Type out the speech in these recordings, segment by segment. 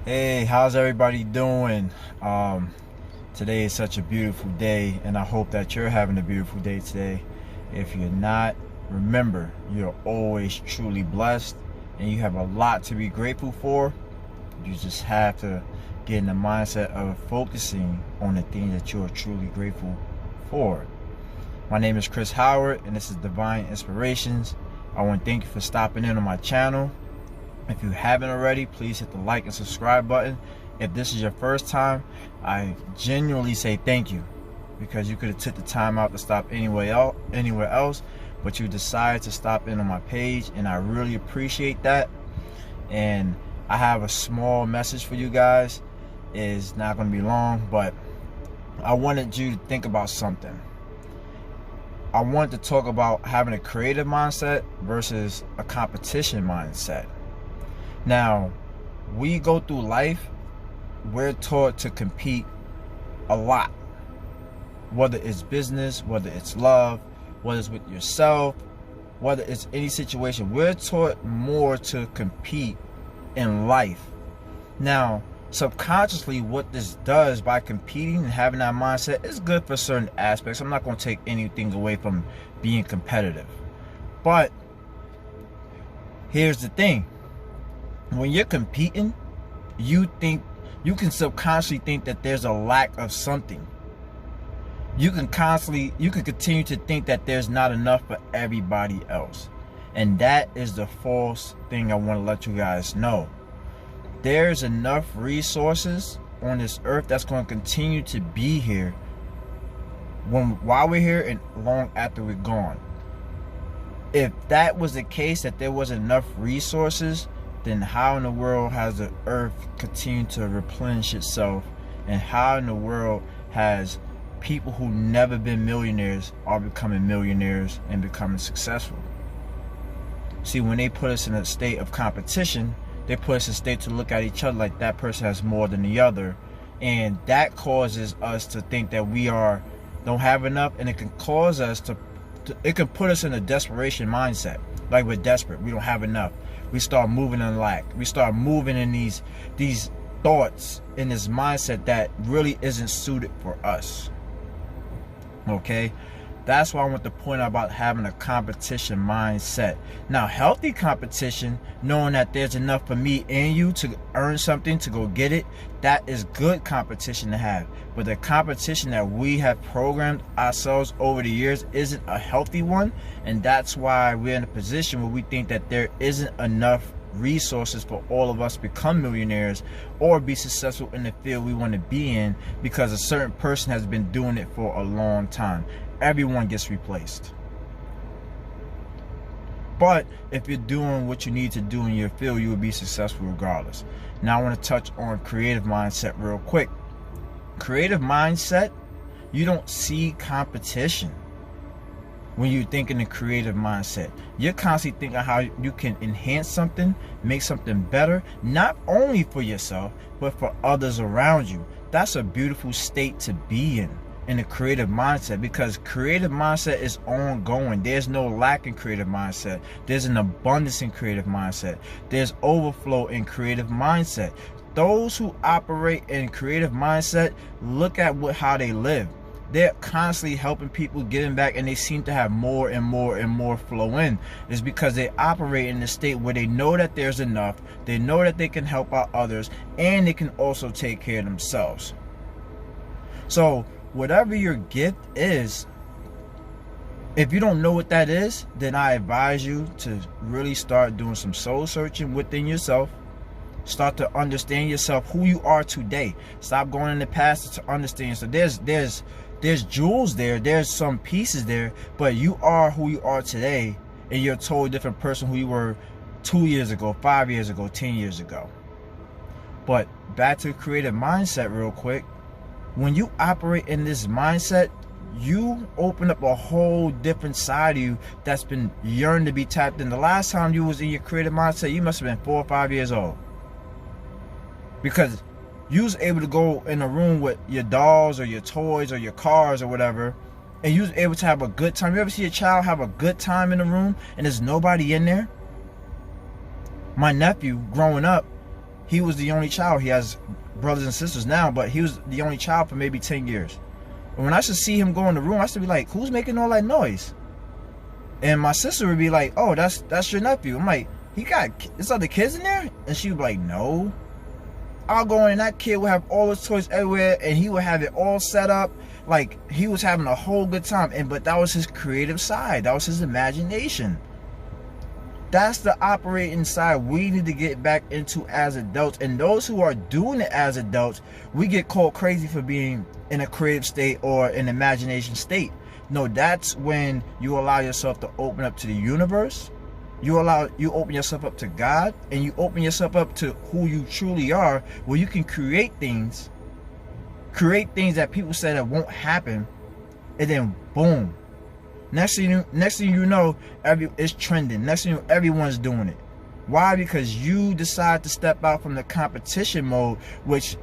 Hey, how's everybody doing? Today is such a beautiful day, and I hope that you're having a beautiful day today. If you're not, remember, you're always truly blessed, and you have a lot to be grateful for. You just have to get in the mindset of focusing on the things that you are truly grateful for. My name is Chris Howard, and this is Divine Inspirations. I want to thank you for stopping in on my channel. If you haven't already, please hit the like and subscribe button. If this is your first time, I genuinely say thank you, because you could have took the time out to stop anywhere else, but you decided to stop in on my page, and I really appreciate that. And I have a small message for you guys. It's not going to be long, but I wanted you to think about something. I wanted to talk about having a creative mindset versus a competition mindset. Now, we go through life, we're taught to compete a lot. Whether it's business, whether it's love, whether it's with yourself, whether it's any situation, we're taught more to compete in life. Now, subconsciously, what this does by competing and having that mindset is good for certain aspects. I'm not going to take anything away from being competitive. But here's the thing. When you're competing, you can subconsciously think that there's a lack of something. You can continue to think that there's not enough for everybody else. And that is the false thing I want to let you guys know. There's enough resources on this earth that's going to continue to be here while we're here and long after we're gone. If that was the case, that there was enough resources, then how in the world has the earth continued to replenish itself, and how in the world has people who never been millionaires are becoming millionaires and becoming successful? See, when they put us in a state of competition, they put us in a state to look at each other like that person has more than the other, and that causes us to think that we don't have enough, and it can cause us it can put us in a desperation mindset. Like, we're desperate, we don't have enough. We start moving in lack. We start moving in these thoughts, in this mindset that really isn't suited for us. Okay? That's why I want to point out about having a competition mindset. Now, healthy competition, knowing that there's enough for me and you to earn something, to go get it, that is good competition to have. But the competition that we have programmed ourselves over the years isn't a healthy one, and that's why we're in a position where we think that there isn't enough resources for all of us to become millionaires or be successful in the field we want to be in, because a certain person has been doing it for a long time. Everyone gets replaced. But if you're doing what you need to do in your field, you will be successful regardless. Now I want to touch on creative mindset real quick. Creative mindset, you don't see competition when you think in a creative mindset. You're constantly thinking how you can enhance something, make something better, not only for yourself, but for others around you. That's a beautiful state to be in a creative mindset, because creative mindset is ongoing. There's no lack in creative mindset. There's an abundance in creative mindset. There's overflow in creative mindset. Those who operate in creative mindset, look at how they live. They're constantly helping people, getting back, and they seem to have more and more and more flow in. It's because they operate in a state where they know that there's enough, they know that they can help out others, and they can also take care of themselves. So whatever your gift is, if you don't know what that is, then I advise you to really start doing some soul searching within yourself. Start to understand yourself, who you are today. Stop going in the past to understand. So there's jewels there, there's some pieces there, but you are who you are today, and you're a totally different person who you were 2 years ago, 5 years ago, 10 years ago. But back to creative mindset real quick. When you operate in this mindset, you open up a whole different side of you that's been yearning to be tapped in. The last time you was in your creative mindset, you must have been 4 or 5 years old, because you was able to go in a room with your dolls or your toys or your cars or whatever, and you was able to have a good time. You ever see a child have a good time in a room and there's nobody in there? My nephew, growing up, he was the only child. He has brothers and sisters now, but he was the only child for maybe 10 years. And when I should see him go in the room, I should be like, who's making all that noise? And my sister would be like, oh, that's your nephew. I'm like, it's other kids in there? And she would be like, no. I'll go in and that kid would have all his toys everywhere, and he would have it all set up. Like, he was having a whole good time. But that was his creative side. That was his imagination. That's the operating side we need to get back into as adults. And those who are doing it as adults, we get called crazy for being in a creative state or an imagination state. No, that's when you allow yourself to open up to the universe. You open yourself up to God, and you open yourself up to who you truly are, where you can create things that people say that won't happen, and then boom. Next thing you know, it's trending. Next thing you know, everyone's doing it. Why? Because you decide to step out from the competition mode, which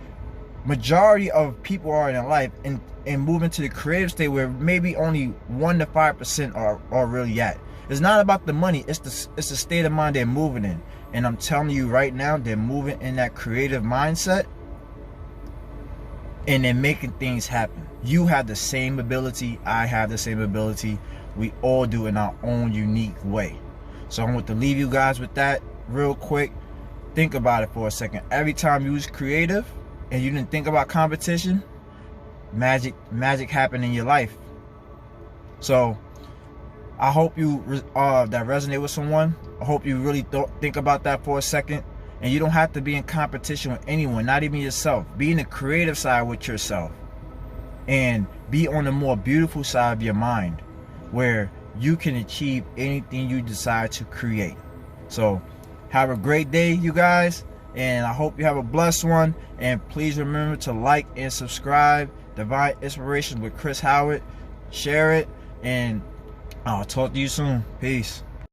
majority of people are in their life, and move into the creative state where maybe only 1 to 5% are really at. It's not about the money. It's the state of mind they're moving in. And I'm telling you right now, they're moving in that creative mindset, and they're making things happen. You have the same ability. I have the same ability. We all do in our own unique way. So I want to leave you guys with that real quick. Think about it for a second. Every time you was creative and you didn't think about competition, magic happened in your life. So I hope you that resonate with someone. I hope you really think about that for a second. And you don't have to be in competition with anyone, not even yourself. Be in the creative side with yourself, and be on the more beautiful side of your mind, where you can achieve anything you decide to create. So have a great day, you guys, and I hope you have a blessed one. And please remember to like and subscribe. Divine Inspirations with Chris Howard. Share it, and I'll talk to you soon. Peace.